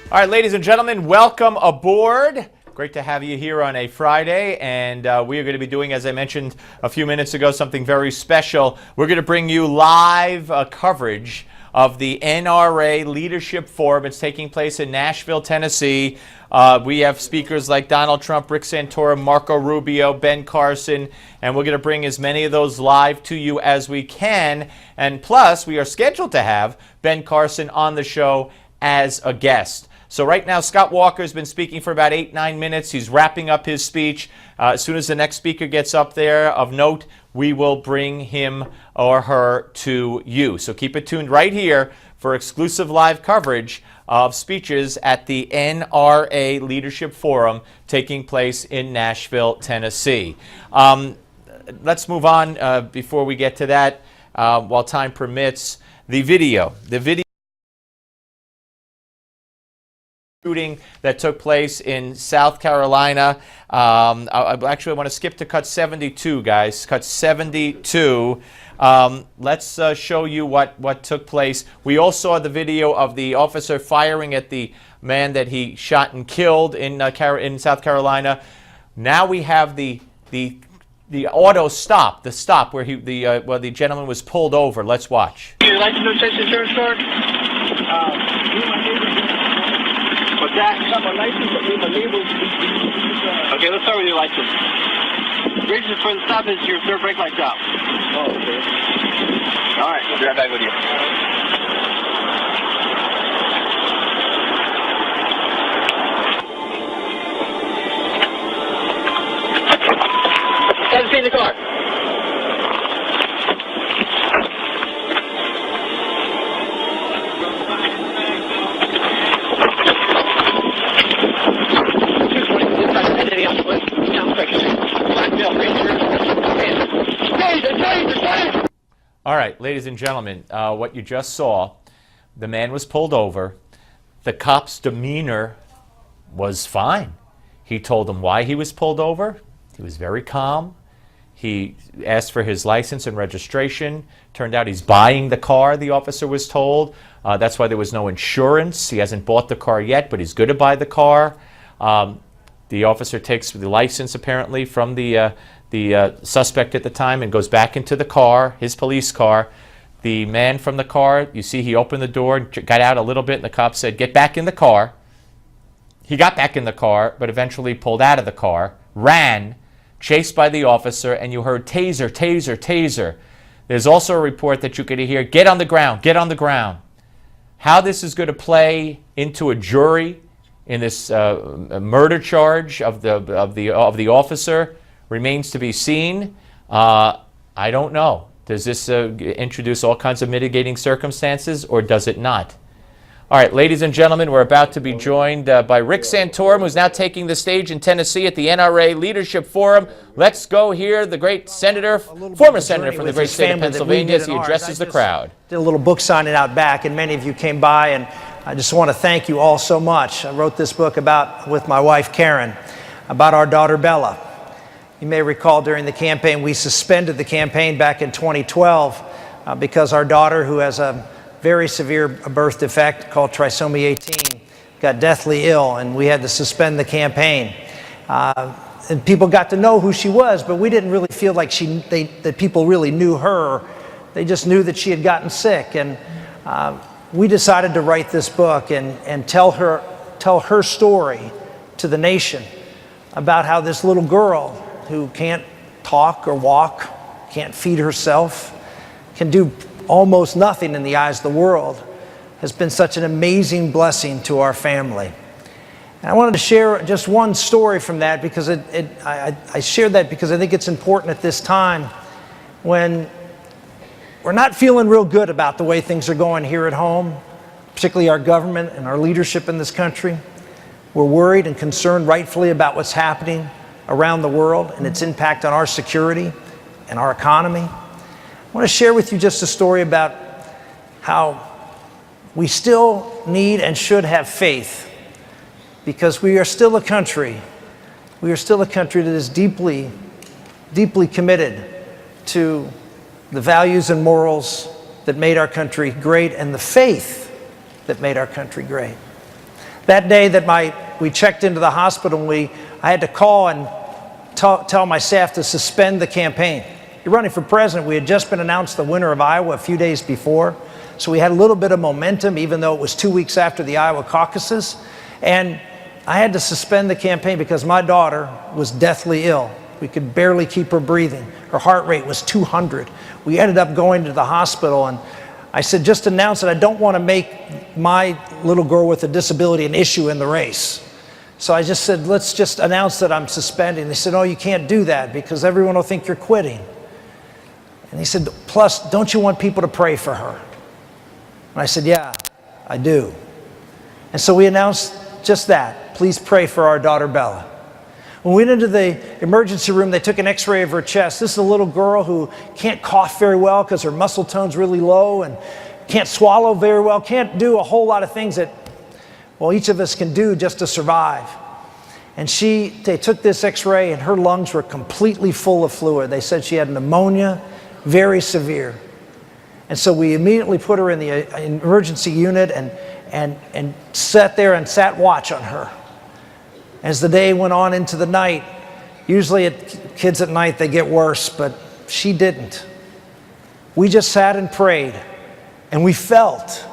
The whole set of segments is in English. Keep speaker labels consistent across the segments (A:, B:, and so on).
A: All right, ladies and gentlemen, welcome aboard. Great to have you here on a Friday, and we are going to be doing, as I mentioned a few minutes ago, something very special. We're going to bring you live coverage of the NRA Leadership Forum. It's taking place in Nashville, Tennessee. We have speakers like Donald Trump, Rick Santorum, Marco Rubio, Ben Carson, and we're going to bring as many of those live to you as we can. And plus, we are scheduled to have Ben Carson on the show as a guest. So right now, Scott Walker's been speaking for about 8-9 minutes. He's wrapping up his speech. As soon as the next speaker gets up there of note, we will bring him or her to you. So keep it tuned right here for exclusive live coverage of speeches at the NRA Leadership Forum taking place in Nashville, Tennessee. Let's move on before we get to that, while time permits. The video shooting that took place in South Carolina. I actually want to skip to cut 72, guys. Cut 72. Let's show you what took place. We all saw the video of the officer firing at the man that he shot and killed in South Carolina. Now we have the auto stop, the stop where the gentleman was pulled over. Let's watch.
B: Your license no chase insurance card? What's that? I got my license, but my neighbor. Okay, let's start with your license. Reason for the stop is your third brake light's out. Oh, okay. All right, we'll be right back with you. Have a seat in the car.
A: All right, ladies and gentlemen, what you just saw, the man was pulled over. The cop's demeanor was fine. He told them why he was pulled over. He was very calm. He asked for his license and registration. Turned out he's buying the car, the officer was told. That's why there was no insurance. He hasn't bought the car yet, but he's going to buy the car. The officer takes the license, apparently, from the suspect at the time and goes back into the car, his police car. The man from the car, you see he opened the door, got out a little bit, and the cop said, "Get back in the car." He got back in the car, but eventually pulled out of the car, ran, chased by the officer, and you heard taser, taser, taser. There's also a report that you could hear, "Get on the ground, get on the ground." How this is going to play into a jury in this murder charge of the officer remains to be seen. I don't know. Does this introduce all kinds of mitigating circumstances, or does it not? All right, ladies and gentlemen, we're about to be joined by Rick Santorum, who's now taking the stage in Tennessee at the NRA Leadership Forum. Let's go hear the great senator, former senator from the great state of Pennsylvania, as he addresses the crowd.
C: Did a little book signing out back, and many of you came by, and I just want to thank you all so much. I wrote this book with my wife Karen, about our daughter Bella. You may recall during the campaign, we suspended the campaign back in 2012 because our daughter, who has a very severe birth defect called trisomy 18, got deathly ill, and we had to suspend the campaign. And people got to know who she was, but we didn't really feel like that people really knew her. They just knew that she had gotten sick, and we decided to write this book and tell her story to the nation about how this little girl who can't talk or walk, can't feed herself, can do almost nothing in the eyes of the world, has been such an amazing blessing to our family. And I wanted to share just one story from that, because I shared that because I think it's important at this time when we're not feeling real good about the way things are going here at home, particularly our government and our leadership in this country. We're worried and concerned rightfully about what's happening around the world and its impact on our security and our economy. I want to share with you just a story about how we still need and should have faith, because we are still a country that is deeply, deeply committed to the values and morals that made our country great and the faith that made our country great. That day that we checked into the hospital, I had to call and tell my staff to suspend the campaign. You're running for president. We had just been announced the winner of Iowa a few days before, so we had a little bit of momentum, even though it was 2 weeks after the Iowa caucuses. And I had to suspend the campaign because my daughter was deathly ill. We could barely keep her breathing. Her heart rate was 200. We ended up going to the hospital, and I said, just announce it. I don't want to make my little girl with a disability an issue in the race. So I just said, let's just announce that I'm suspending. They said, oh, you can't do that because everyone will think you're quitting. And he said, plus, don't you want people to pray for her? And I said, yeah, I do. And so we announced just that. Please pray for our daughter, Bella. When we went into the emergency room, they took an x-ray of her chest. This is a little girl who can't cough very well because her muscle tone's really low and can't swallow very well, can't do a whole lot of things that, well, each of us can do just to survive. And they took this x-ray and her lungs were completely full of fluid. They said she had pneumonia, very severe. And so we immediately put her in the emergency unit and sat there and sat watch on her. As the day went on into the night, usually kids at night, they get worse, but she didn't. We just sat and prayed, and we felt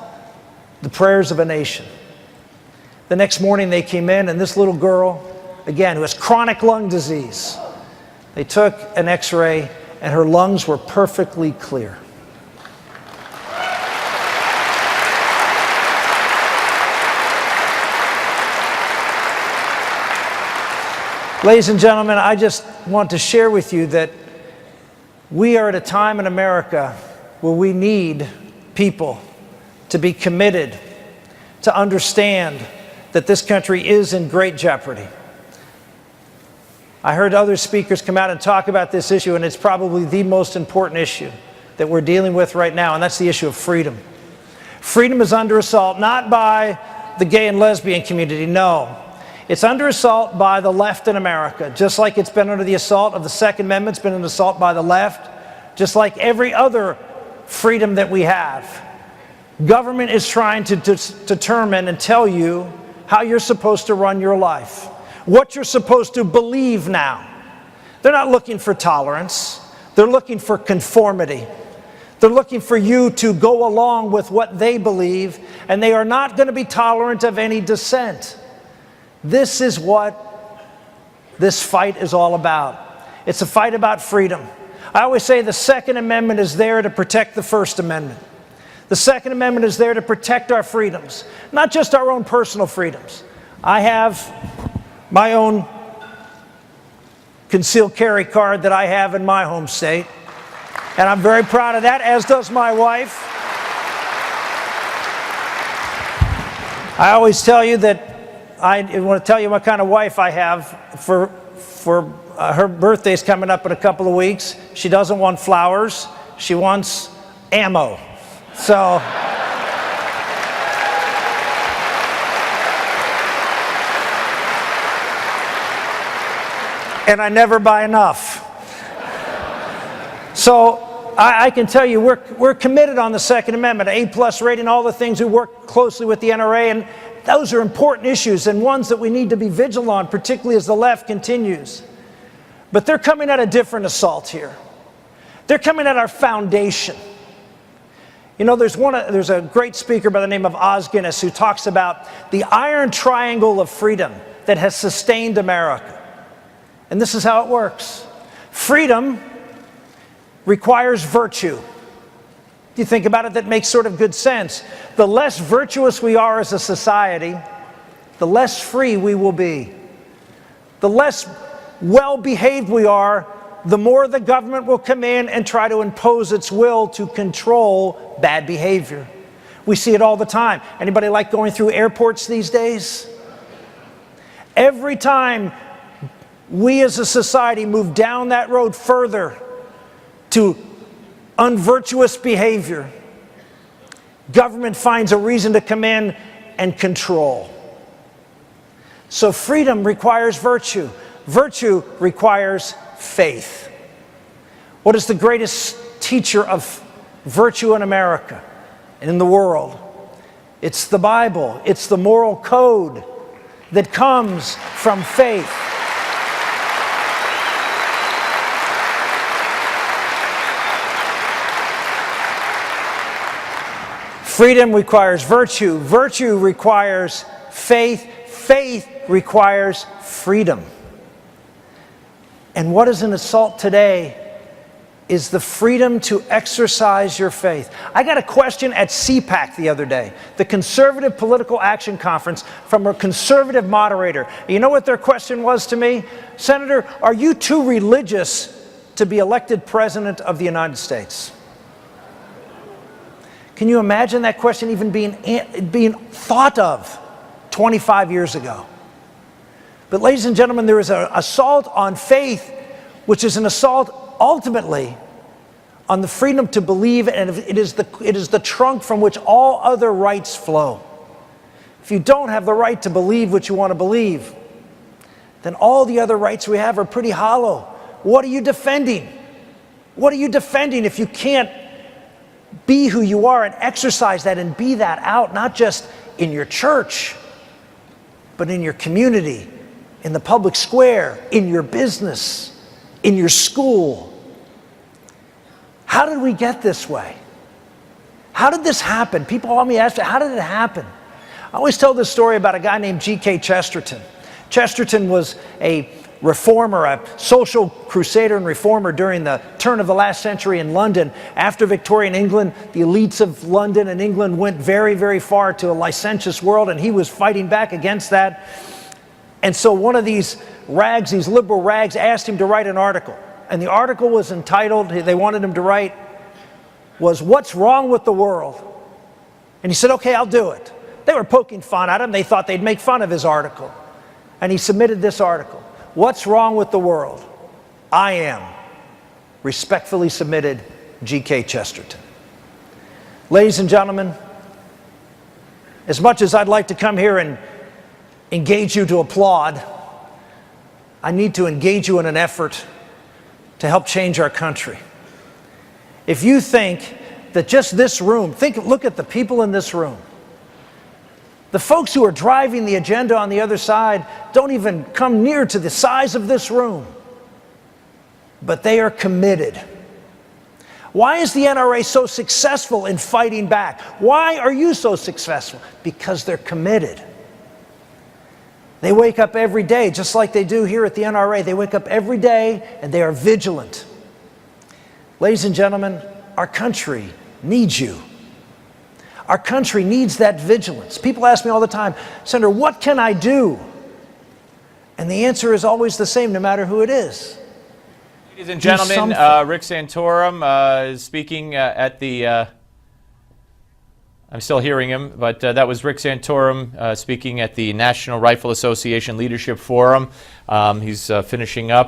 C: the prayers of a nation. The next morning they came in, and this little girl, again, who has chronic lung disease, they took an x-ray, and her lungs were perfectly clear. Ladies and gentlemen, I just want to share with you that we are at a time in America where we need people to be committed, to understand that this country is in great jeopardy. I heard other speakers come out and talk about this issue, and it's probably the most important issue that we're dealing with right now, and that's the issue of freedom. Freedom is under assault, not by the gay and lesbian community, no. It's under assault by the left in America, just like it's been under the assault of the Second Amendment. It's been an assault by the left, just like every other freedom that we have. Government is trying to determine and tell you how you're supposed to run your life, what you're supposed to believe now. They're not looking for tolerance. They're looking for conformity. They're looking for you to go along with what they believe, and they are not going to be tolerant of any dissent. This is what this fight is all about. It's a fight about freedom. I always say the Second Amendment is there to protect the First Amendment. The Second Amendment is there to protect our freedoms, not just our own personal freedoms. I have my own concealed carry card that I have in my home state, and I'm very proud of that, as does my wife. I always tell you that I want to tell you what kind of wife I have for her birthday's coming up in a couple of weeks. She doesn't want flowers. She wants ammo. So, and I never buy enough. So I can tell you we're committed on the Second Amendment, A+ rating, all the things. We work closely with the NRA, and those are important issues and ones that we need to be vigilant on, particularly as the left continues. But they're coming at a different assault here. They're coming at our foundation. You know, there's a great speaker by the name of Os Guinness who talks about the iron triangle of freedom that has sustained America. And this is how it works. Freedom requires virtue. If you think about it, that makes sort of good sense. The less virtuous we are as a society, the less free we will be. The less well-behaved we are, the more the government will come in and try to impose its will to control bad behavior. We see it all the time. Anybody like going through airports these days? Every time we as a society move down that road further to unvirtuous behavior, government finds a reason to come in and control. So freedom requires virtue. Virtue requires faith. What is the greatest teacher of virtue in America and in the world? It's the Bible. It's the moral code that comes from faith. Freedom requires virtue. Virtue requires faith. Faith requires freedom. And what is an assault today is the freedom to exercise your faith. I got a question at CPAC the other day, the Conservative Political Action Conference, from a conservative moderator. You know what their question was to me? Senator, are you too religious to be elected President of the United States? Can you imagine that question even being thought of 25 years ago? But ladies and gentlemen, there is an assault on faith, which is an assault ultimately on the freedom to believe, and it is the trunk from which all other rights flow. If you don't have the right to believe what you want to believe, then all the other rights we have are pretty hollow. What are you defending? What are you defending if you can't be who you are and exercise that and be that out, not just in your church, but in your community, in the public square, in your business, in your school? How did we get this way? How did this happen? People always ask me, how did it happen? I always tell this story about a guy named G.K. Chesterton. Chesterton was a reformer, a social crusader and reformer during the turn of the last century in London. After Victorian England, the elites of London and England went very, very far to a licentious world, and he was fighting back against that. And so one of these rags, these liberal rags, asked him to write an article. And the article was entitled, they wanted him to write, was "What's Wrong with the World?" And he said, okay, I'll do it. They were poking fun at him. They thought they'd make fun of his article. And he submitted this article. What's wrong with the world? I am. Respectfully submitted, G.K. Chesterton. Ladies and gentlemen, as much as I'd like to come here and engage you to applaud, I need to engage you in an effort to help change our country. If you think that just this room, look at the people in this room. The folks who are driving the agenda on the other side don't even come near to the size of this room, but they are committed. Why is the NRA so successful in fighting back? Why are you so successful? Because they're committed. They wake up every day, just like they do here at the NRA. They wake up every day and they are vigilant. Ladies and gentlemen, our country needs you. Our country needs that vigilance. People ask me all the time, Senator, what can I do? And the answer is always the same, no matter who it is.
A: Ladies and gentlemen, Rick Santorum is speaking at the... I'm still hearing him, but that was Rick Santorum speaking at the National Rifle Association Leadership Forum. He's finishing up.